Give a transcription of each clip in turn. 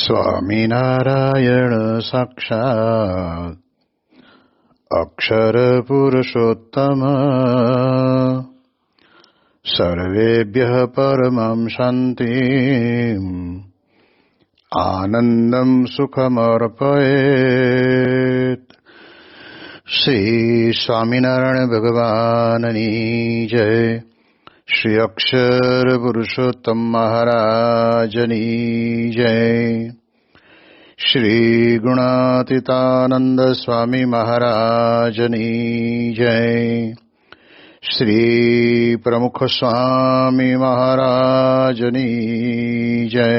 સ્વામિનારાયણ સાક્ષાત અક્ષર પુરુષોત્તમ સર્વેભ્યઃ પરમં શાંતિં આનંદં સુખમર્પયેત. શ્રી સ્વામિનારાયણ ભગવાનની જય. શ્રી અક્ષર પુરુષોત્તમ મહારાજની જય. શ્રી ગુણાતીતાનંદ સ્વામી મહારાજની જય. શ્રી પ્રમુખ સ્વામી મહારાજની જય.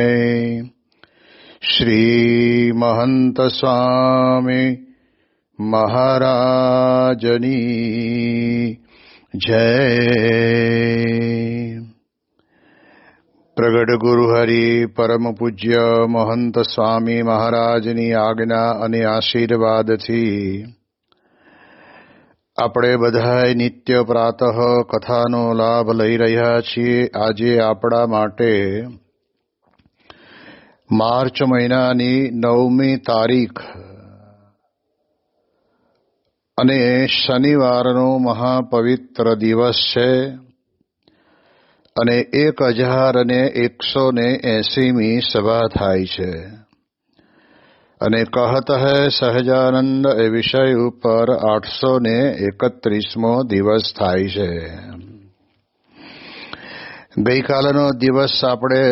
શ્રી મહંત સ્વામી મહારાજની જય. પ્રગટ ગુરુ હરિ પરમ પૂજ્ય મહંત સ્વામી મહારાજની આજ્ઞા અને આશીર્વાદથી આપણે બધાય નિત્ય પ્રાતઃ કથાનો લાભ લઈ રહ્યા છીએ. આજે આપણા માટે માર્ચ મહિનાની 9મી તારીખ અને શનિવારનો મહાપવિત્ર દિવસ છે અને 1180મી સભા થાય છે. અને કહત હૈ સહજાનંદ એ વિષય ઉપર 831મો દિવસ થાય છે. ગઈકાલનો દિવસ આપણે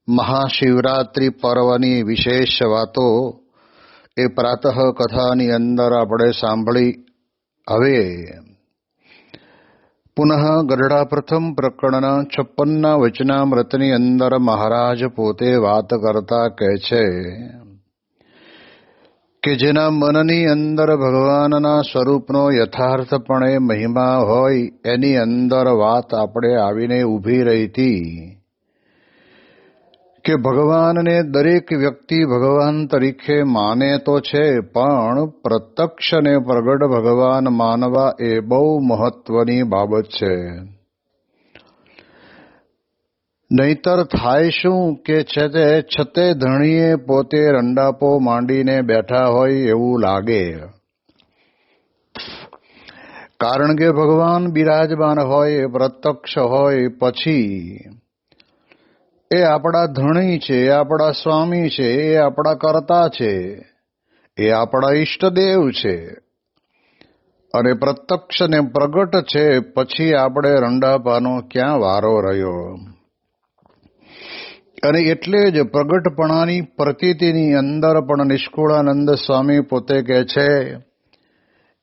મહાશિવરાત્રિ પર્વની વિશેષ વાતો એ પ્રાતઃ કથાની અંદર આપણે સાંભળી. હવે પુનઃ ગઢડા પ્રથમ પ્રકરણના 56ના વચનામૃતની અંદર મહારાજ પોતે વાત કરતા કહે છે કે જેના મનની અંદર ભગવાનના સ્વરૂપનો યથાર્થપણે મહિમા હોય એની અંદર વાત આપણે આવીને ઊભી રહી હતી કે ભગવાનને દરેક વ્યક્તિ ભગવાન તરીકે માને તો છે, પણ પ્રત્યક્ષ ને પ્રગટ ભગવાન માનવા એ બહુ મહત્વની બાબત છે. નહીતર થાય શું કે છતે ધણીએ પોતે રંડાપો માંડીને બેઠા હોય એવું લાગે. કારણ કે ભગવાન બિરાજમાન હોય, પ્રત્યક્ષ હોય, પછી એ આપણા ધણી છે, એ આપણા સ્વામી છે, એ આપણા કર્તા છે, એ આપણા ઈષ્ટદેવ છે અને પ્રત્યક્ષ ને પ્રગટ છે. પછી આપણે રંડાપાનો ક્યાં વારો રહ્યો? અને એટલે જ પ્રગટપણાની પ્રતીતિની અંદર પણ નિષ્કુળાનંદ સ્વામી પોતે કહે છે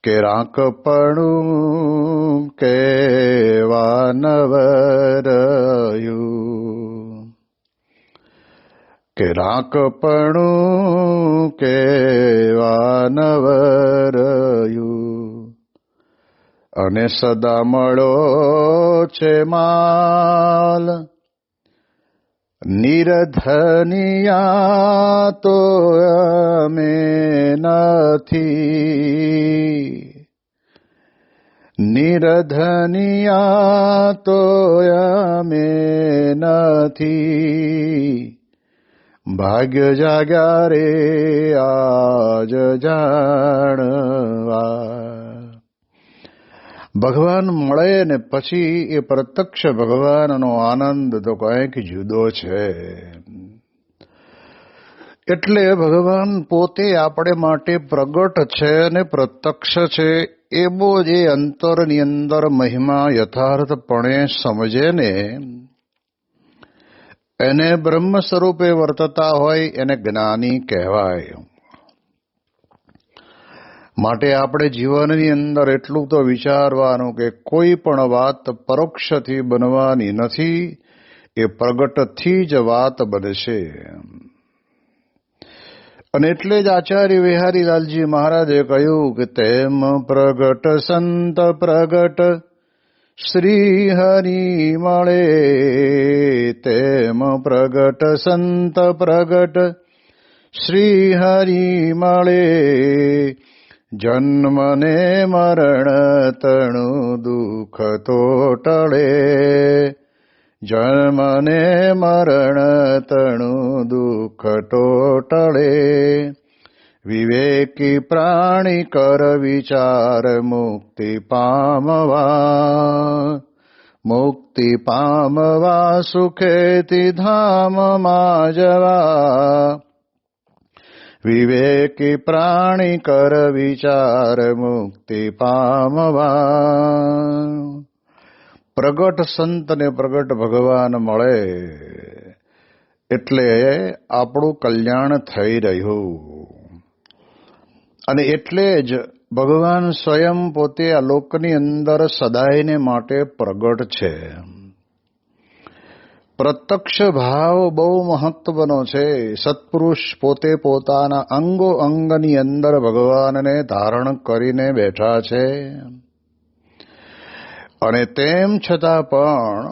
કે રાંકપણું કેવા નવરયું, કે રાંકપણું કેવા નવરયું, અને સદા મળો છે માલ નિરધનિયા તો અમે નથી, નિરધનિયા તો અમે નથી, ભાગ્ય જાગ્યા રે આજ જાણવા. ભગવાન મળે ને પછી એ પ્રત્યક્ષ ભગવાનનો આનંદ તો કંઈક જુદો છે. એટલે ભગવાન પોતે આપણે માટે પ્રગટ છે અને પ્રત્યક્ષ છે. એવો જે અંતરની અંદર મહિમા યથાર્થપણે સમજે ને એને બ્રહ્મ સ્વરૂપે વર્તતા હોય એને જ્ઞાની કહેવાય. માટે આપણે જીવનની અંદર એટલું તો વિચારવાનું કે કોઈ પણ વાત પરોક્ષથી બનવાની નથી, એ પ્રગટથી જ વાત બનશે. અને એટલે જ આચાર્ય વિહારીલાલજી મહારાજે કહ્યું કે તેમ પ્રગટ સંત પ્રગટ શ્રી હરિ મળે, તેમ પ્રગટ સંત પ્રગટ શ્રી હરિ મળે, જન્મ ને મરણ તણું દુઃખ તો ટળે, જન્મને મરણ તણું દુઃખ ટોટળે વિવેકી પ્રાણી કર વિચાર મુક્તિ પામવા સુખેથી ધામમાં જવા વિવેકી પ્રાણી કર વિચાર મુક્તિ પામવા પ્રગટ સંત ને પ્રગટ ભગવાન મળે એટલે આપણું કલ્યાણ થઈ રહ્યું અને એટલે જ ભગવાન સ્વયં પોતે આ લોકની અંદર સદાયને માટે પ્રગટ છે. પ્રત્યક્ષ ભાવ બહુ મહત્વનો છે. સત્પુરુષ પોતે પોતાના અંગો અંગની અંદર ભગવાનને ધારણ કરીને બેઠા છે અને તેમ છતાં પણ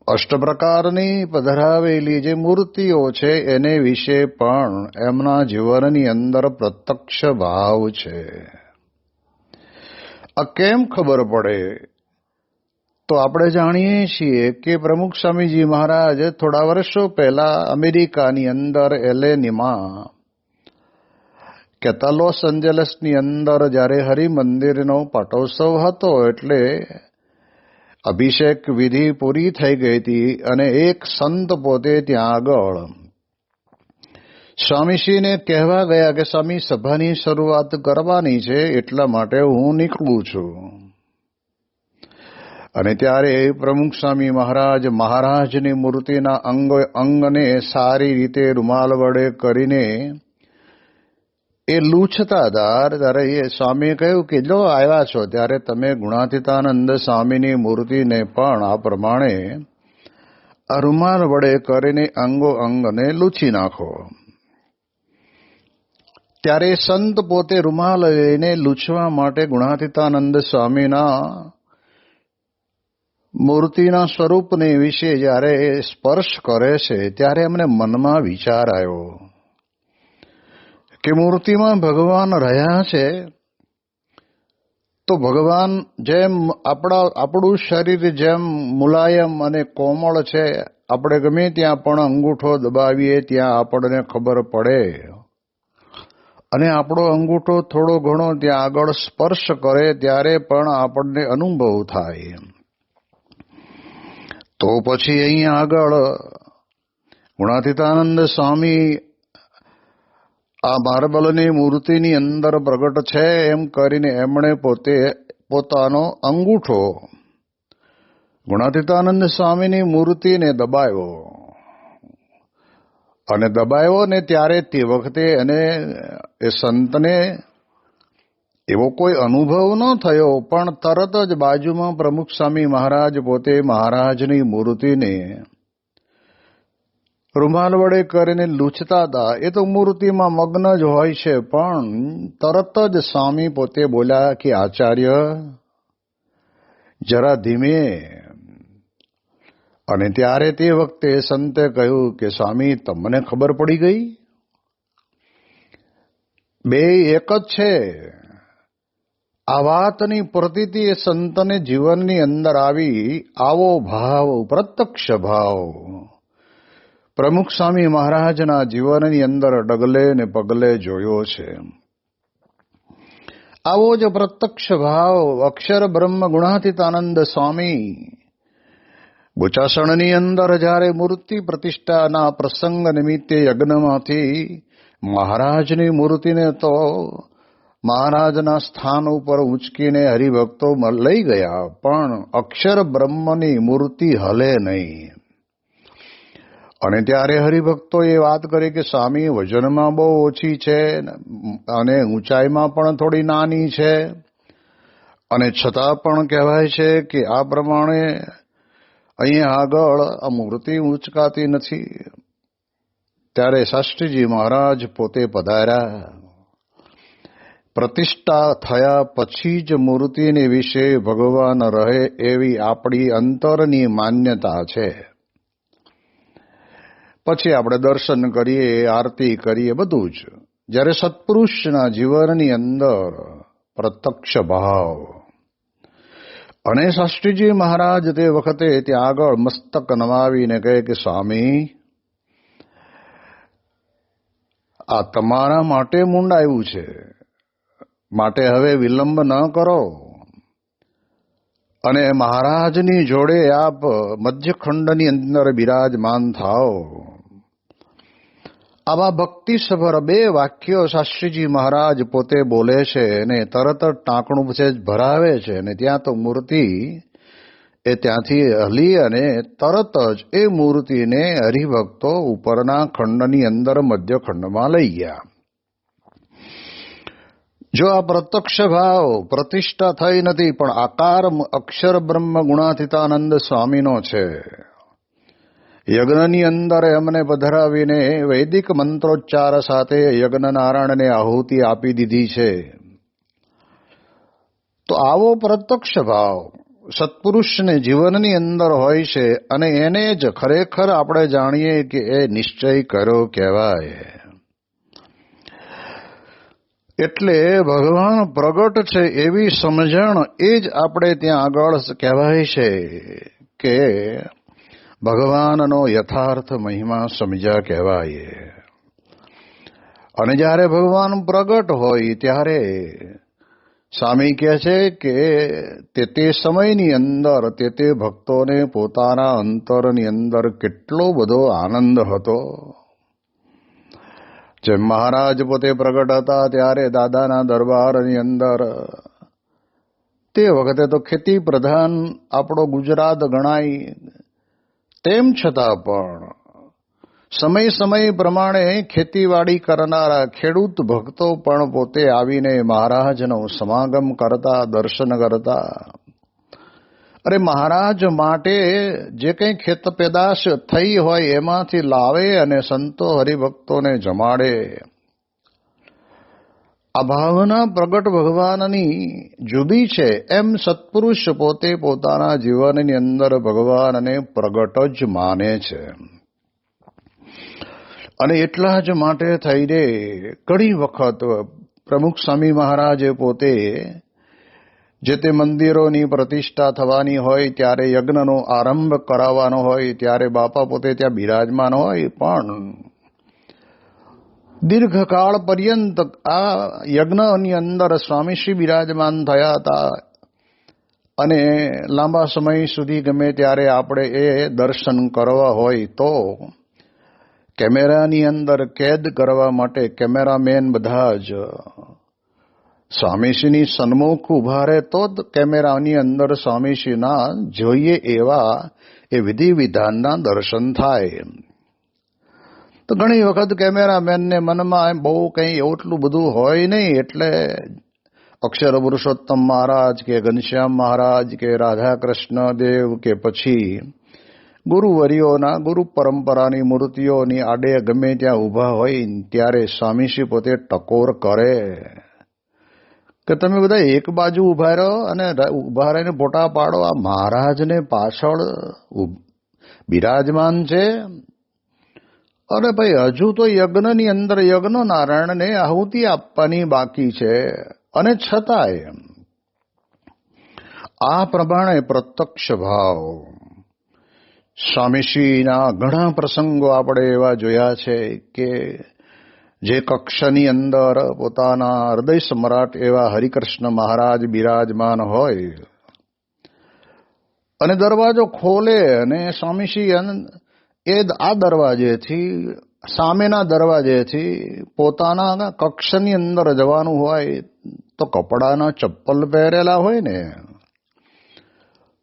અષ્ટપ્રકારની પધરાવેલી જે મૂર્તિઓ છે એને વિશે પણ એમના જીવનની અંદર પ્રત્યક્ષ ભાવ છે. આ કેમ ખબર પડે તો આપણે જાણીએ છીએ કે પ્રમુખ સ્વામીજી મહારાજ થોડા વર્ષો પહેલા અમેરિકાની અંદર એલેનીમાં કહેતા લોસ એન્જલસની અંદર જ્યારે હરિમંદિરનો પાટોત્સવ હતો એટલે અભિષેક વિધિ પૂરી થઈ ગઈ હતી અને એક સંત પોતે ત્યાં આગળ સ્વામીશ્રીને કહેવા ગયા કે સ્વામી સભાની શરૂઆત કરવાની છે એટલા માટે હું નીકળું છું. અને ત્યારે પ્રમુખ સ્વામી મહારાજની મૂર્તિના અંગને સારી રીતે રૂમાલ વડે કરીને એ લૂછતા હતા. ત્યારે એ સ્વામીએ કહ્યું કે જો આવ્યા છો ત્યારે તમે ગુણાતીતાનંદ સ્વામીની મૂર્તિને પણ આ પ્રમાણે આ રૂમાલ વડે કરીને અંગો અંગને લૂછી નાખો. ત્યારે સંત પોતે રૂમાલ લઈને લૂછવા માટે ગુણાતીતાનંદ સ્વામીના મૂર્તિના સ્વરૂપને વિશે જ્યારે સ્પર્શ કરે છે ત્યારે એમને મનમાં વિચાર આવ્યો કે મૂર્તિમાં ભગવાન રહ્યા છે તો ભગવાન જેમ આપણું શરીર જેમ મુલાયમ અને કોમળ છે, આપણે ગમે ત્યાં પણ અંગૂઠો દબાવીએ ત્યાં આપણને ખબર પડે અને આપણો અંગૂઠો થોડો ઘણો ત્યાં આગળ સ્પર્શ કરે ત્યારે પણ આપણને અનુભવ થાય. તો પછી અહીંયા આગળ ગુણાતીતાનંદ સ્વામી આ માર્બલની મૂર્તિની અંદર પ્રગટ છે એમ કરીને એમણે પોતાનો અંગૂઠો ગુણાતીતાનંદ સ્વામીની મૂર્તિને દબાવ્યો અને દબાવ્યો ને ત્યારે તે વખતે એને એ સંતને એવો કોઈ અનુભવ ન થયો, પણ તરત જ બાજુમાં પ્રમુખ સ્વામી મહારાજ પોતે મહારાજની મૂર્તિને રૂમાલ વડે કરીને લૂછતા હતા. એ તો મૂર્તિમાં મગ્ન જ હોય છે, પણ તરત જ સ્વામી પોતે બોલ્યા કે આચાર્ય જરા ધીમે. અને ત્યારે તે વખતે સંતે કહ્યું કે સ્વામી તમને ખબર પડી ગઈ, બે એક જ છે. આ વાતની પ્રતીતિ એ સંતને જીવનની અંદર આવી. આવો ભાવ, પ્રત્યક્ષ ભાવ પ્રમુખ સ્વામી મહારાજના જીવનની અંદર ડગલે ને પગલે જોયો છે. આવો જ પ્રત્યક્ષ ભાવ અક્ષર બ્રહ્મ ગુણાતીતાનંદ સ્વામી બોચાસણની અંદર જ્યારે મૂર્તિ પ્રતિષ્ઠાના પ્રસંગ નિમિત્તે યજ્ઞમાંથી મહારાજની મૂર્તિને તો મહારાજના સ્થાન ઉપર ઉંચકીને હરિભક્તો લઈ ગયા, પણ અક્ષર બ્રહ્મની મૂર્તિ હલે નહીં. અને ત્યારે હરિભક્તોએ વાત કરી કે સ્વામી વજનમાં બહુ ઓછી છે અને ઊંચાઈમાં પણ થોડી નાની છે, અને છતાં પણ કહેવાય છે કે આ પ્રમાણે અહીંયા આગળ આ મૂર્તિ ઉંચકાતી નથી. ત્યારે શાસ્ત્રીજી મહારાજ પોતે પધાર્યા. પ્રતિષ્ઠા થયા પછી જ મૂર્તિની વિશે ભગવાન રહે એવી આપણી અંતરની માન્યતા છે. પછી આપણે દર્શન કરીએ, આરતી કરીએ, બધું જ. જ્યારે સત્પુરુષના જીવનની અંદર પ્રત્યક્ષ ભાવ અને શાસ્ત્રીજી મહારાજ તે વખતે ત્યાં આગળ મસ્તક નમાવીને કહે કે સ્વામી, આ તમારા માટે મુંડાયું છે, માટે હવે વિલંબ ન કરો અને મહારાજની જોડે આપ મધ્યખંડની અંદર બિરાજમાન થાઓ. આવા ભક્તિસભર 2 વાક્યો શાસ્ત્રીજી મહારાજ પોતે બોલે છે અને તરત જ ટાંકણું છે ભરાવે છે અને ત્યાં તો મૂર્તિ એ ત્યાંથી હલી અને તરત જ એ મૂર્તિને હરિભક્તો ઉપરના ખંડની અંદર મધ્યખંડમાં લઈ ગયા. જો આ પ્રત્યક્ષ ભાવ પ્રતિષ્ઠા થઈ નથી, પણ આકાર અક્ષર બ્રહ્મ ગુણાતીતાનંદ સ્વામીનો છે. યજ્ઞની અંદર એમને પધરાવીને વૈદિક મંત્રોચ્ચાર સાથે યજ્ઞ નારાયણને આહુતિ આપી દીધી છે. તો આવો પ્રત્યક્ષ ભાવ સત્પુરુષને જીવનની અંદર હોય છે અને એને જ ખરેખર આપણે જાણીએ કે એ નિશ્ચય કર્યો કહેવાય. એટલે ભગવાન પ્રગટ છે એવી સમજણ એ જ આપણે ત્યાં આગળ કહેવાય છે કે ભગવાનનો યથાર્થ મહિમા સમજ્યા કહેવાય. અને જ્યારે ભગવાન પ્રગટ હોય ત્યારે સ્વામી કહે છે કે તે સમયની અંદર તે ભક્તોને પોતાના અંતરની અંદર કેટલો બધો આનંદ હતો. જેમ મહારાજ પોતે પ્રગટ હતા ત્યારે દાદાના દરબારની અંદર તે વખતે તો ખેતી પ્રધાન આપણો ગુજરાત ગણાય, તેમ છતાં પણ સમય પ્રમાણે ખેતીવાડી કરનારા ખેડૂત ભક્તો પણ પોતે આવીને મહારાજનો સમાગમ કરતા, દર્શન કરતા. અરે મહારાજ માટે જે કંઈ ખેત પેદાશ થઈ હોય એમાંથી લાવે અને સંતો હરિભક્તોને જમાડે. આ ભાવના પ્રગટ ભગવાનની જુદી છે. એમ સત્પુરુષ પોતે પોતાના જીવનની અંદર ભગવાનને પ્રગટ જ માને છે. અને એટલા જ માટે થઈને ઘણી વખત પ્રમુખ સ્વામી મહારાજે પોતે જે તે મંદિરોની પ્રતિષ્ઠા થવાની હોય ત્યારે યજ્ઞનો આરંભ કરાવવાનો હોય ત્યારે બાપા પોતે ત્યાં બિરાજમાન હોય, પણ દીર્ઘકાળ પર્યંત આ યજ્ઞની અંદર સ્વામીશ્રી બિરાજમાન થયા હતા. અને લાંબા સમય સુધી ગમે ત્યારે આપણે એ દર્શન કરવા હોય તો કેમેરાની અંદર કેદ કરવા માટે કેમેરામેન બધા જ સ્વામીશ્રીની સન્મુખ ઉભા રહે તો જ કેમેરાની અંદર સ્વામીશ્રીના જોઈએ એવા એ વિધિ વિધાનના દર્શન થાય. તો ઘણી વખત કેમેરામેનને મનમાં બહુ કંઈ એટલું બધું હોય નહીં, એટલે અક્ષર પુરુષોત્તમ મહારાજ કે ઘનશ્યામ મહારાજ કે રાધા કૃષ્ણ દેવ કે પછી ગુરુવર્યોના ગુરુ પરંપરાની મૂર્તિઓની આડે ગમે ત્યાં ઊભા હોય ત્યારે સ્વામીશ્રી પોતે ટકોર કરે કે તમે બધા એક બાજુ ઊભા રહો અને ઊભા રહીને ફોટા પાડો. આ મહારાજને પાછળ બિરાજમાન છે અને ભાઈ હજુ તો યજ્ઞની અંદર યજ્ઞ નારાયણને આહુતિ આપવાની બાકી છે. અને છતાંય આ પ્રમાણે પ્રત્યક્ષ ભાવ સ્વામીશ્રીના ઘણા પ્રસંગો આપણે એવા જોયા છે કે જે કક્ષની અંદર પોતાના હૃદય સમ્રાટ એવા હરિકૃષ્ણ મહારાજ બિરાજમાન હોય અને દરવાજો ખોલે અને સ્વામીશ્રી એ આ દરવાજેથી સામેના દરવાજેથી પોતાના કક્ષની અંદર જવાનું હોય તો કપડાના ચપ્પલ પહેરેલા હોય ને,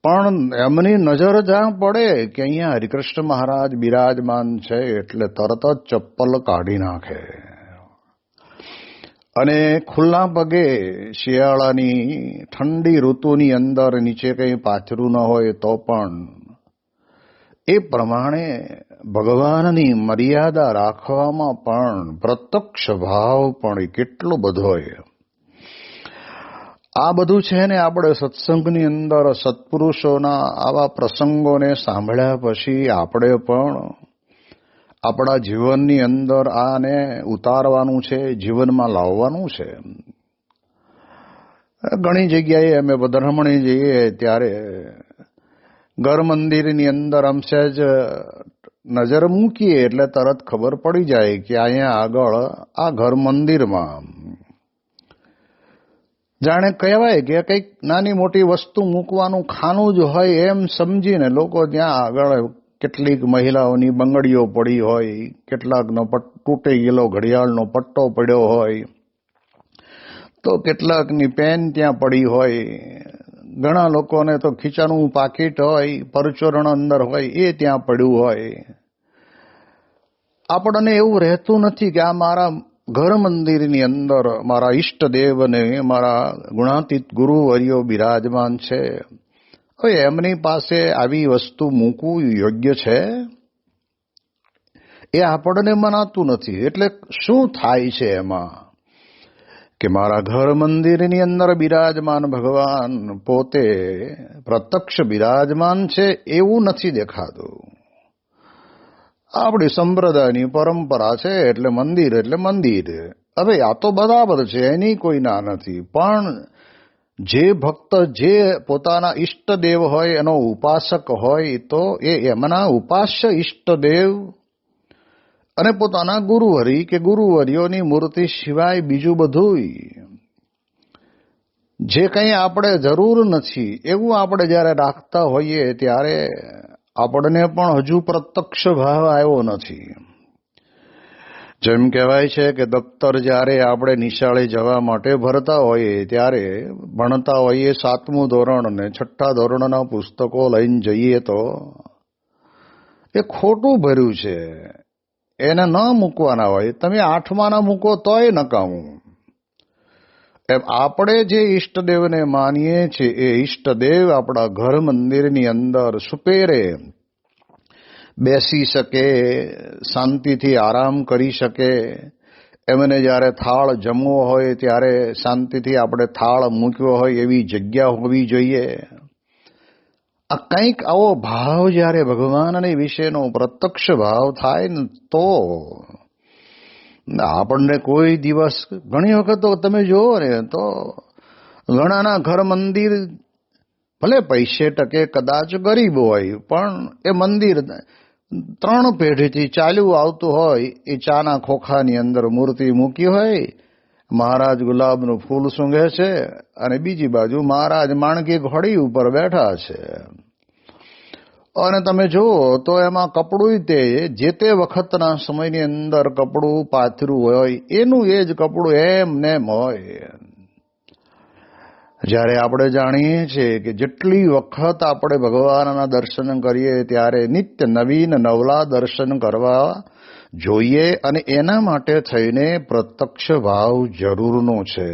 પણ એમની નજર જ્યાં પડે કે અહીંયા હરિકૃષ્ણ મહારાજ બિરાજમાન છે એટલે તરત જ ચપ્પલ કાઢી નાખે. અને ખુલ્લા પગે શિયાળાની ઠંડી ઋતુની અંદર નીચે કંઈ પાથરું ન હોય તો પણ એ પ્રમાણે ભગવાનની મર્યાદા રાખવામાં પણ પ્રત્યક્ષ ભાવ પણ કેટલો બધો હોય. આ બધું છે ને આપણે સત્સંગની અંદર સત્પુરુષોના આવા પ્રસંગોને સાંભળ્યા પછી આપણે પણ આપણા જીવનની અંદર આને ઉતારવાનું છે, જીવનમાં લાવવાનું છે. ઘણી જગ્યાએ અમે વધામણી જઈએ ત્યારે ઘર મંદિરની અંદર આમ સહેજ નજર મૂકીએ એટલે તરત ખબર પડી જાય કે અહીંયા આગળ આ ઘર મંદિરમાં જાણે કહેવાય કે કંઈક નાની મોટી વસ્તુ મૂકવાનું ખાનું જ હોય એમ સમજીને લોકો ત્યાં આગળ કેટલીક મહિલાઓની બંગડીઓ પડી હોય, કેટલાકનો તૂટી ગયેલો ઘડિયાળનો પટ્ટો પડ્યો હોય, તો કેટલાકની પેન ત્યાં પડી હોય, ઘણા લોકોને તો ખીચાનું પાકીટ હોય, પરચોરણ અંદર હોય એ ત્યાં પડ્યું હોય. આપણને એવું રહેતું નથી કે આ મારા ઘર મંદિરની અંદર મારા ઈષ્ટદેવને મારા ગુણાતીત ગુરુવર્યો બિરાજમાન છે, હવે એમની પાસે આવી વસ્તુ મૂકવું યોગ્ય છે? એ આપણને મનાતું નથી. એટલે શું થાય છે એમાં કે મારા ઘર મંદિરની અંદર બિરાજમાન ભગવાન પોતે પ્રત્યક્ષ બિરાજમાન છે એવું નથી દેખાતું. આપણી સંપ્રદાયની પરંપરા છે એટલે મંદિર. હવે આ તો બરાબર છે, એની કોઈ ના નથી, પણ જે ભક્ત જે પોતાના ઈષ્ટદેવ હોય એનો ઉપાસક હોય તો એ એમના ઉપાસ્ય ઈષ્ટદેવ અને પોતાના ગુરુહરિ કે ગુરુવર્યોની મૂર્તિ સિવાય બીજું બધું જે કંઈ આપણે જરૂર નથી એવું આપણે જ્યારે રાખતા હોઈએ ત્યારે આપણને પણ હજુ પ્રત્યક્ષ ભાવ આવ્યો નથી. જેમ કહેવાય છે કે દફતર જ્યારે આપણે નિશાળે જવા માટે ભરતા હોઈએ ત્યારે ભણતા હોઈએ 7મું ધોરણ અને 6ઠ્ઠા ધોરણના પુસ્તકો લઈને જઈએ તો એ ખોટું ભર્યું છે, એને ન મૂકવાના હોય. તમે 8માના મૂકો તોય નકામું. એમ આપણે જે ઈષ્ટદેવને માનીએ છીએ એ ઈષ્ટદેવ આપણા ઘર મંદિરની અંદર સુપેરે બેસી શકે, શાંતિથી આરામ કરી શકે. એમને જ્યારે થાળ જમવો હોય ત્યારે શાંતિથી આપણે થાળ મૂક્યો હોય એવી જગ્યા હોવી જોઈએ. આ કંઈક આવો ભાવ જ્યારે ભગવાનને વિશેનો પ્રત્યક્ષ ભાવ થાય ને તો આપણને કોઈ દિવસ, ઘણી વખત તો તમે જુઓ ને તો ઘણાના ઘર મંદિર ભલે પૈસે ટકે કદાચ ગરીબ હોય પણ એ મંદિર 3 પેઢીથી ચાલ્યું આવતું હોય. એ ચાના ખોખાની અંદર મૂર્તિ મૂકી હોય, મહારાજ ગુલાબનું ફૂલ સૂંઘે છે અને બીજી બાજુ મહારાજ માણકી ઘોડી ઉપર બેઠા છે. અને તમે જુઓ તો એમાં કપડું તે જે તે વખતના સમયની અંદર કપડું પાથર્યું હોય એનું એ જ કપડું એમ નેમ હોય. જ્યારે આપણે જાણીએ છીએ કે જેટલી વખત આપણે ભગવાનના દર્શન કરીએ ત્યારે નિત્ય નવીન નવલા દર્શન કરવા જોઈએ અને એના માટે થઈને પ્રત્યક્ષ ભાવ જરૂરનો છે.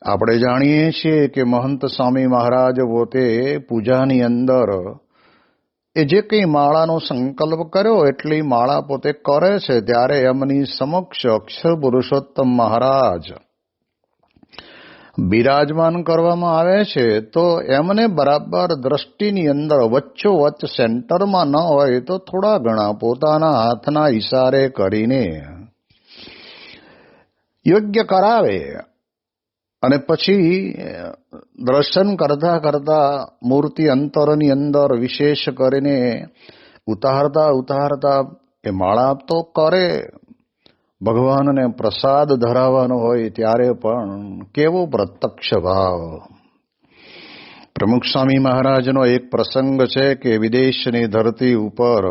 આપણે જાણીએ છીએ કે મહંત સ્વામી મહારાજ પોતે પૂજાની અંદર એ જે કંઈ માળાનો સંકલ્પ કર્યો એટલી માળા પોતે કરે છે ત્યારે એમની સમક્ષ અક્ષર પુરુષોત્તમ મહારાજ બિરાજમાન કરવામાં આવે છે તો એમને બરાબર દ્રષ્ટિની અંદર વચ્ચોવચ્ચ સેન્ટરમાં ન હોય તો થોડા ઘણા પોતાના હાથના ઈશારે કરીને યોગ્ય કરાવે અને પછી દર્શન કરતા કરતા મૂર્તિ અંતરની અંદર વિશેષ કરીને ઉતારતા એ માળા તો કરે. ભગવાનને પ્રસાદ ધરાવવાનો હોય ત્યારે પણ કેવો પ્રત્યક્ષ ભાવ. પ્રમુખ સ્વામી મહારાજનો એક પ્રસંગ છે કે વિદેશની ધરતી ઉપર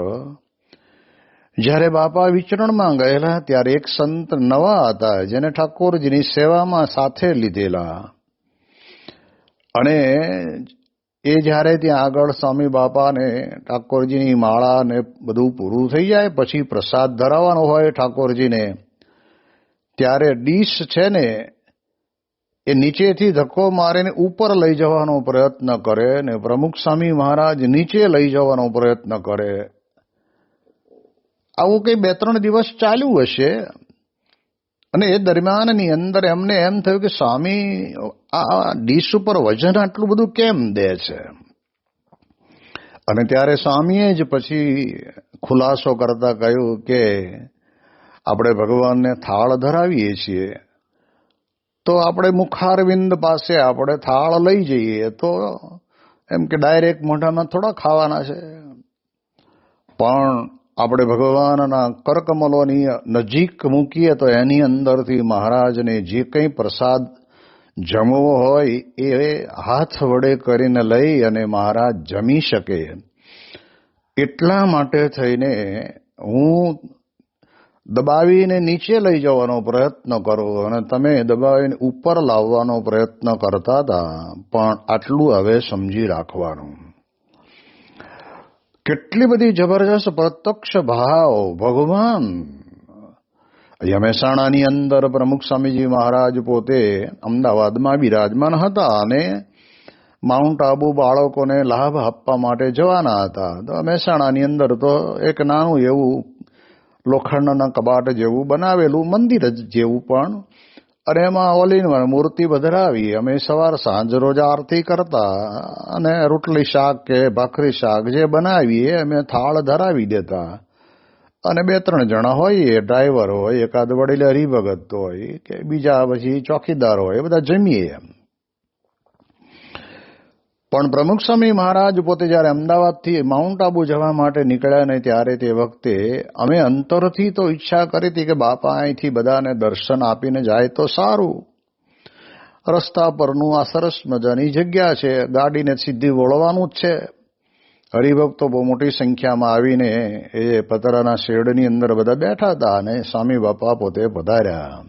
જ્યારે બાપા વિચરણમાં ગયેલા ત્યારે એક સંત નવા હતા જેને ઠાકોરજીની સેવામાં સાથે લીધેલા. અને એ જ્યારે ત્યાં આગળ સ્વામી બાપાને ઠાકોરજીની માળા ને બધું પૂરું થઈ જાય પછી પ્રસાદ ધરાવવાનો હોય ઠાકોરજીને, ત્યારે ડીશ છે ને એ નીચેથી ધક્કો મારીને ઉપર લઈ જવાનો પ્રયત્ન કરે ને પ્રમુખ સ્વામી મહારાજ નીચે લઈ જવાનો પ્રયત્ન કરે. આવું કંઈ 2-3 દિવસ ચાલ્યું હશે અને એ દરમિયાનની અંદર એમને એમ થયું કે સ્વામી આ ડીશ ઉપર વજન આટલું બધું કેમ દે છે. અને ત્યારે સ્વામીએ જ પછી ખુલાસો કરતા કહ્યું કે આપણે ભગવાનને થાળ ધરાવીએ છીએ તો આપણે મુખારવિંદ પાસે આપણે થાળ લઈ જઈએ તો એમ કે ડાયરેક્ટ મોઢામાં થોડા ખાવાના છે, પણ આપણે ભગવાનના કરકમલોની નજીક મૂકીએ તો એની અંદરથી મહારાજને જે કંઈ પ્રસાદ જમવો હોય એ હાથ વડે કરીને લઈ અને મહારાજ જમી શકે. એટલા માટે થઈને હું દબાવીને નીચે લઈ જવાનો પ્રયત્ન કરું અને તમે દબાવીને ઉપર લાવવાનો પ્રયત્ન કરતા હતા, પણ આટલું હવે સમજી રાખવાનું. કેટલી બધી જબરજસ્ત પ્રત્યક્ષ ભાવ ભગવાન. અહીંયા મહેસાણાની અંદર પ્રમુખ સ્વામીજી મહારાજ પોતે અમદાવાદમાં બિરાજમાન હતા અને માઉન્ટ આબુ બાળકોને લાભ આપવા માટે જવાના હતા. તો મહેસાણાની અંદર તો એક નાનું એવું લોખંડના કબાટ જેવું બનાવેલું મંદિર જ જેવું, પણ અને એમાં ઓલ ઇન વન મૂર્તિ પધરાવી અમે સવાર સાંજ રોજ આરતી કરતા અને રોટલી શાક કે ભાખરી શાક જે બનાવીએ અમે થાળ ધરાવી દેતા અને 2-3 જણા હોઈએ, ડ્રાઈવર હોય, એકાદ વડીલ હરિભગત હોય કે બીજા પછી ચોકીદાર હોય, એ બધા જમીએ. પણ પ્રમુખ સ્વામી મહારાજ પોતે જયારે અમદાવાદથી માઉન્ટ આબુ જવા માટે નીકળ્યા ને ત્યારે તે વખતે અમે અંતરથી તો ઈચ્છા કરી હતી કે બાપા અહીંથી બધાને દર્શન આપીને જાય તો સારું. રસ્તા પરનું આ સરસ મજાની જગ્યા છે, ગાડીને સીધી વળવાનું જ છે. હરિભક્તો બહુ મોટી સંખ્યામાં આવીને એ પતરાના શેડની અંદર બધા બેઠા હતા અને સ્વામી બાપા પોતે પધાર્યા.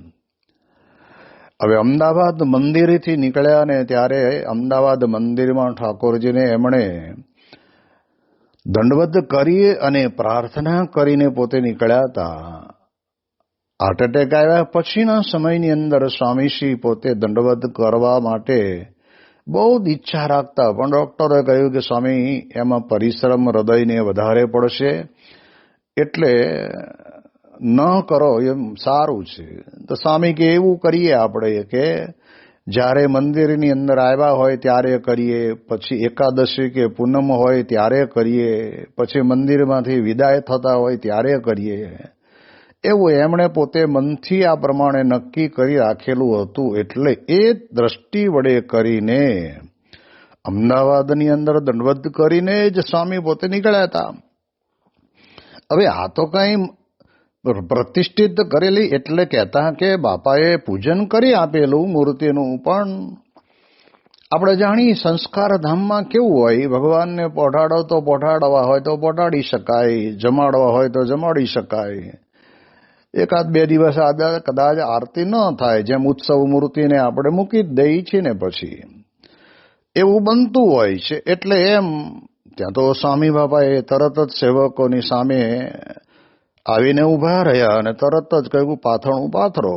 હવે અમદાવાદ મંદિરથી નીકળ્યા ને ત્યારે અમદાવાદ મંદિરમાં ઠાકોરજીને એમણે દંડવત કરી અને પ્રાર્થના કરીને પોતે નીકળ્યા હતા. હાર્ટ એટેક આવ્યા પછીના સમયની અંદર સ્વામીશ્રી પોતે દંડવત કરવા માટે બહુ જ ઈચ્છા રાખતા, પણ ડોક્ટરે કહ્યું કે સ્વામી એમાં પરિશ્રમ હૃદયને વધારે પડશે, એટલે ન કરો એમ સારું છે. તો સ્વામી કે એવું કરીએ આપણે કે જ્યારે મંદિરની અંદર આવ્યા હોય ત્યારે કરીએ, પછી એકાદશી કે પૂનમ હોય ત્યારે કરીએ, પછી મંદિરમાંથી વિદાય થતા હોય ત્યારે કરીએ. એવું એમણે પોતે મનથી આ પ્રમાણે નક્કી કરી રાખેલું હતું. એટલે એ દ્રષ્ટિ વડે કરીને અમદાવાદની અંદર દંડવત કરીને જ સ્વામી પોતે નીકળ્યા હતા. હવે આ તો કઈ પ્રતિષ્ઠિત કરેલી એટલે કહેતા કે બાપાએ પૂજન કરી આપેલું મૂર્તિનું, પણ આપણે જાણીએ સંસ્કાર ધામમાં કેવું હોય, ભગવાનને પહોંચાડો તો પહોંચાડવા હોય તો પહોંચાડી શકાય, જમાડવા હોય તો જમાડી શકાય. 1-2 દિવસ કદાચ આરતી ન થાય, જેમ ઉત્સવ મૂર્તિને આપણે મૂકી જ દઈએ છીએ ને પછી એવું બનતું હોય છે. એટલે એમ ત્યાં તો સ્વામી બાપાએ તરત જ સેવકોની સામે આવીને ઉભા રહ્યા અને તરત જ કહ્યું પાથરણું પાથરો.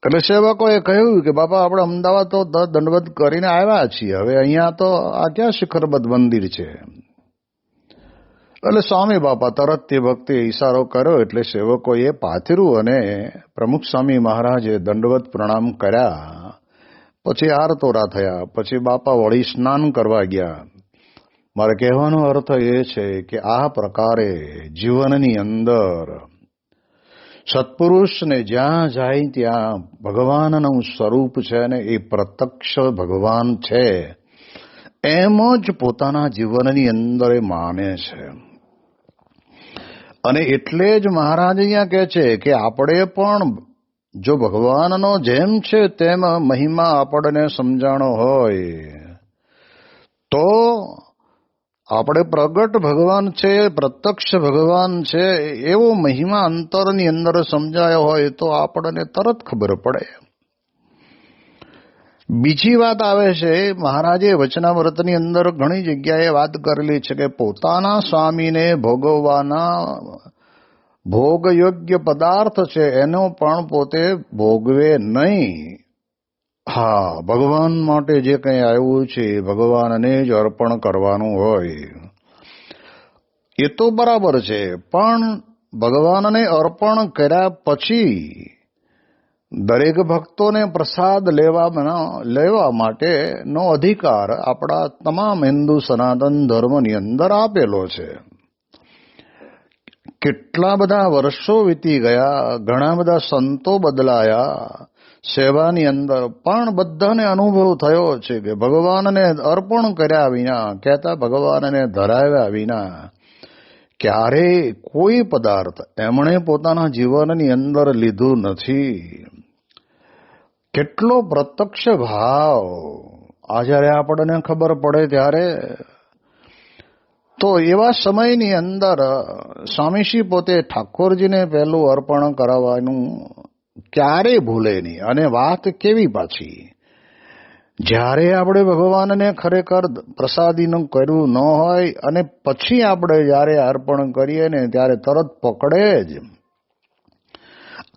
એટલે સેવકોએ કહ્યું કે બાપા આપણે અમદાવાદ તો દંડવત કરીને આવ્યા છીએ, હવે અહીંયા તો આ ક્યાં શિખરબદ્ધ મંદિર છે. એટલે સ્વામી બાપા તરત તે વખતે ઈશારો કર્યો એટલે સેવકોએ પાથર્યું અને પ્રમુખ સ્વામી મહારાજે દંડવત પ્રણામ કર્યા. પછી આરતોરા થયા, પછી બાપા વળી સ્નાન કરવા ગયા. મારે કહેવાનો અર્થ એ છે કે આ પ્રકારે જીવનની અંદર સત્પુરુષને જ્યાં જાય ત્યાં ભગવાનનું સ્વરૂપ છે ને એ પ્રત્યક્ષ ભગવાન છે એમ જ પોતાના જીવનની અંદર એ માને છે. અને એટલે જ મહારાજ અહીંયા કહે છે કે આપણે પણ જો ભગવાનનો જેમ છે તેમ મહિમા આપણને સમજાણો હોય તો આપણે પ્રગટ ભગવાન છે, પ્રત્યક્ષ ભગવાન છે એવો મહિમા અંતરની અંદર સમજાયો હોય તો આપણને તરત ખબર પડે. બીજી વાત આવે છે, મહારાજે વચનામૃતની અંદર ઘણી જગ્યાએ વાત કરેલી છે કે પોતાના સ્વામીને ભોગવવાના ભોગયોગ્ય પદાર્થ છે એનો પણ પોતે ભોગવે નહીં. હા, ભગવાન માટે જે કંઈ આવ્યું છે ભગવાનને જ અર્પણ કરવાનું હોય એ તો બરાબર છે, પણ ભગવાનને અર્પણ કર્યા પછી દરેક ભક્તોને પ્રસાદ લેવા માટેનો અધિકાર આપણા તમામ હિન્દુ સનાતન ધર્મની અંદર આપેલો છે. કેટલા બધા વર્ષો વીતી ગયા, ઘણા બધા સંતો બદલાયા, સેવાની અંદર પણ બધાને અનુભવ થયો છે કે ભગવાનને અર્પણ કર્યા વિના, કહેતા ભગવાનને ધરાવ્યા વિના ક્યારેય કોઈ પદાર્થ એમણે પોતાના જીવનની અંદર લીધું નથી. કેટલો પ્રત્યક્ષ ભાવ આ જ્યારે આપણને ખબર પડે ત્યારે. તો એવા સમયની અંદર સ્વામીશ્રી પોતે ઠાકોરજીને પહેલું અર્પણ કરાવવાનું ક્યારેય ભૂલે નહીં. અને વાત કેવી પાછી, જ્યારે આપણે ભગવાનને ખરેખર પ્રસાદીનું કર્યું ન હોય અને પછી આપણે જ્યારે અર્પણ કરીએ ને ત્યારે તરત પકડે જ.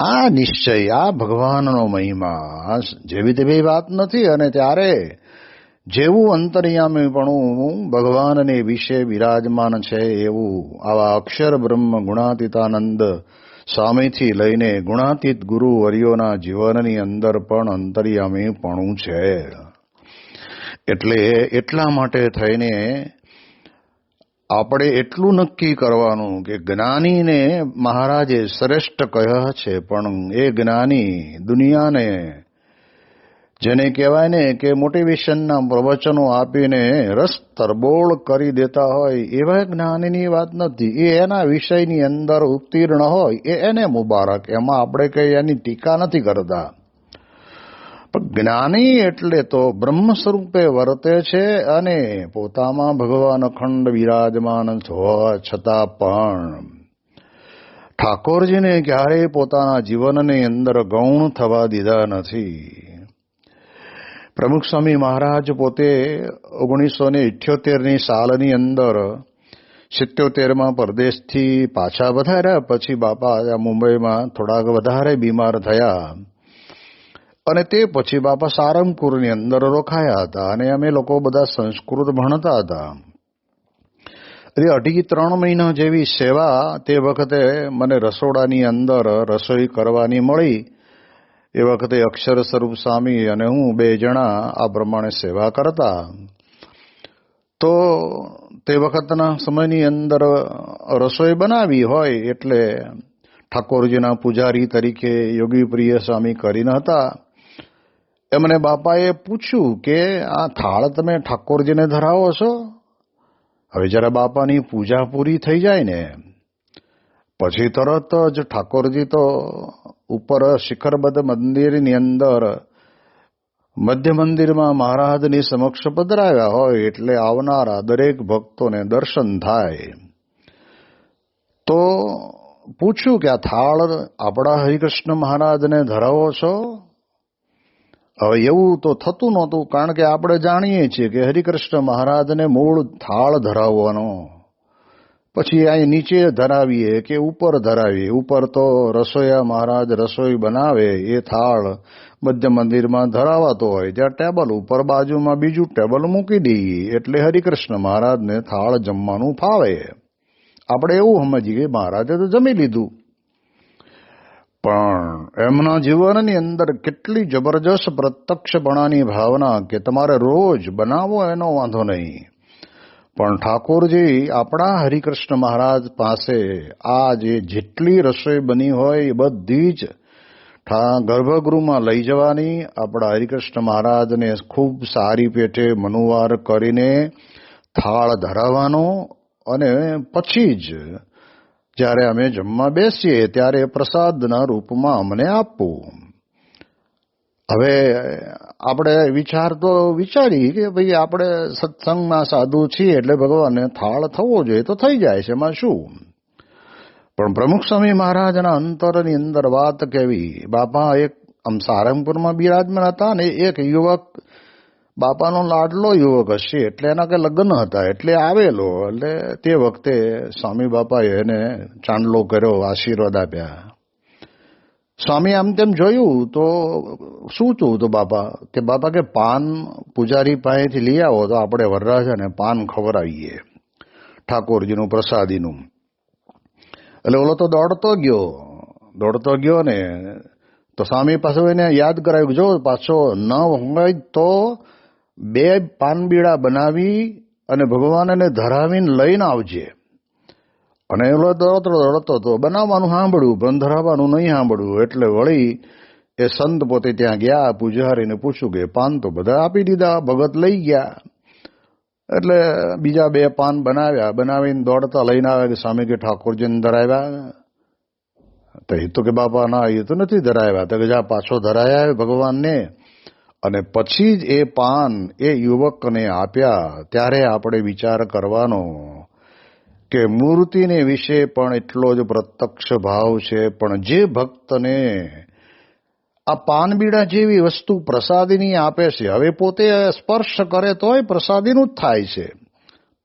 આ નિશ્ચય, આ ભગવાનનો મહિમા જેવી તેવી વાત નથી. અને ત્યારે જેવું અંતર્યામીપણું ભગવાનને વિશે બિરાજમાન છે એવું આવા અક્ષર બ્રહ્મ ગુણાતીતાનંદ સ્વામીથી લઈને ગુણાતીત ગુરુવર્યોના જીવનની અંદર પણ અંતર્યામીપણું છે. એટલે એટલા માટે થઈને આપણે એટલું નક્કી કરવાનું કે જ્ઞાનીને મહારાજે શ્રેષ્ઠ કહ્યા છે, પણ એ જ્ઞાની દુનિયાને જેને કહેવાય ને કે મોટિવેશનના પ્રવચનો આપીને રસ તરબોળ કરી દેતા હોય એવા જ્ઞાનીની વાત નથી. એ એના વિષયની અંદર ઉત્તીર્ણ હોય એને મુબારક, એમાં આપણે કઈ એની ટીકા નથી કરતા. પણ જ્ઞાની એટલે તો બ્રહ્મ સ્વરૂપે વર્તે છે અને પોતામાં ભગવાન અખંડ વિરાજમાન હોવા છતાં પણ ઠાકોરજીને ક્યારેય પોતાના જીવનની અંદર ગૌણ થવા દીધા નથી. પ્રમુખ સ્વામી મહારાજ પોતે 1978ની સાલની અંદર 77માં પરદેશથી પાછા વધાર્યા. પછી બાપા મુંબઈમાં થોડાક વધારે બીમાર થયા અને તે પછી બાપા સારંગપુરની અંદર રોકાયા હતા. અને અમે લોકો બધા સંસ્કૃત ભણતા હતા. એટલે 2.5-3 મહિના જેવી સેવા તે વખતે મને રસોડાની અંદર રસોઈ કરવાની મળી. એ વખતે અક્ષર સ્વરૂપ સ્વામી અને હું 2 જણા આ પ્રમાણે સેવા કરતા. તો તે વખતના સમયની અંદર રસોઈ બનાવી હોય એટલે ઠાકોરજીના પૂજારી તરીકે યોગી પ્રિય સ્વામી કરીને હતા. એમને બાપાએ પૂછ્યું કે આ થાળ તમે ઠાકોરજીને ધરાવો છો? હવે જરા બાપાની પૂજા પૂરી થઈ જાય ને પછી તરત જ ઠાકોરજી તો ઉપર શિખરબદ્ધ મંદિરની અંદર મધ્ય મંદિરમાં મહારાજની સમક્ષ પધરાવ્યા હોય એટલે આવનારા દરેક ભક્તોને દર્શન થાય. તો પૂછ્યું કે આ થાળ આપણા હરિકૃષ્ણ મહારાજને ધરાવો છો? હવે એવું તો થતું નહોતું, કારણ કે આપણે જાણીએ છીએ કે હરિકૃષ્ણ મહારાજને મૂળ થાળ ધરાવવાનો, પછી અહીં નીચે ધરાવીએ કે ઉપર ધરાવીએ. ઉપર તો રસોઈયા મહારાજ રસોઈ બનાવે એ થાળ મધ્ય મંદિરમાં ધરાવાતો હોય, ત્યાં ટેબલ ઉપર બાજુમાં બીજું ટેબલ મૂકી દઈએ એટલે હરિકૃષ્ણ મહારાજને થાળ જમવાનું ફાવે. આપણે એવું સમજીએ કે મહારાજે તો જમી લીધું. પણ એમના જીવનની અંદર કેટલી જબરજસ્ત પ્રત્યક્ષપણાની ભાવના કે તમારે રોજ બનાવો એનો વાંધો નહીં, પણ ઠાકોરજી આપણા હરિકૃષ્ણ મહારાજ પાસે આ જેટલી રસોઈ બની હોય એ બધી જ ગર્ભગૃહમાં લઈ જવાની, આપણા હરિકૃષ્ણ મહારાજને ખૂબ સારી પેટે મનુવાર કરીને થાળ ધરાવવાનો અને પછી જ જ્યારે અમે જમવા બેસીએ ત્યારે પ્રસાદના રૂપમાં અમને આપવું. હવે આપણે વિચારી કે ભાઈ આપણે સત્સંગના સાધુ છીએ એટલે ભગવાનને થાળ થવો જોઈએ તો થઈ જાય છે, એમાં શું. પણ પ્રમુખ સ્વામી મહારાજના અંતરની અંદર વાત કેવી. બાપા એક સારંગપુરમાં બિરાજમાન હતા ને એક યુવક, બાપાનો લાડલો યુવક હશે એટલે એના કે લગ્ન હતા એટલે આવેલો. એટલે તે વખતે સ્વામી બાપાએ એને ચાંદલો કર્યો, આશીર્વાદ આપ્યા. સ્વામી આમ તેમ જોયું તો શું જોવું તો બાપા કે પાન પૂજારી પાસેથી લઈ આવો તો આપણે વરરાજાને પાન ખવડાવીએ ઠાકોરજીનું પ્રસાદીનું. એટલે ઓલો તો દોડતો ગયો ને તો સ્વામી પાસે એને યાદ કરાવ્યું, જો પાછો ન હોય તો 2 પાનબીડા બનાવી અને ભગવાનને ધરાવીને લઈને આવજે. અને એલો દોડતો તો બનાવવાનું સાંભળ્યું પણ ધરાવવાનું નહીં સાંભળ્યું. એટલે વળી એ સંત પોતે ત્યાં ગયા, પૂજારીને પૂછ્યું કે પાન તો બધા આપી દીધા, ભગત લઈ ગયા. એટલે બીજા 2 પાન બનાવીને દોડતા લઈને આવ્યા કે સ્વામી કે ઠાકોરજીને ધરાવ્યા. તો એ તો કે બાપા ના, એ તો નથી ધરાવ્યા. તો કે જા પાછો ધરાયા ભગવાનને. અને પછી જ એ પાન એ યુવકને આપ્યા. ત્યારે આપણે વિચાર કરવાનો કે મૂર્તિને વિશે પણ એટલો જ પ્રત્યક્ષ ભાવ છે, પણ જે ભક્તને આ પાનબીડા જેવી વસ્તુ પ્રસાદીની આપે છે, હવે પોતે સ્પર્શ કરે તોય પ્રસાદીનું જ થાય છે,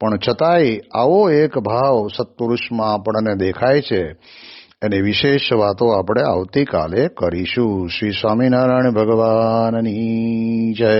પણ છતાંય આવો એક ભાવ સત્પુરુષમાં આપણને દેખાય છે. એની વિશેષ વાતો આપણે આવતીકાલે કરીશું. શ્રી સ્વામિનારાયણ ભગવાનની જય.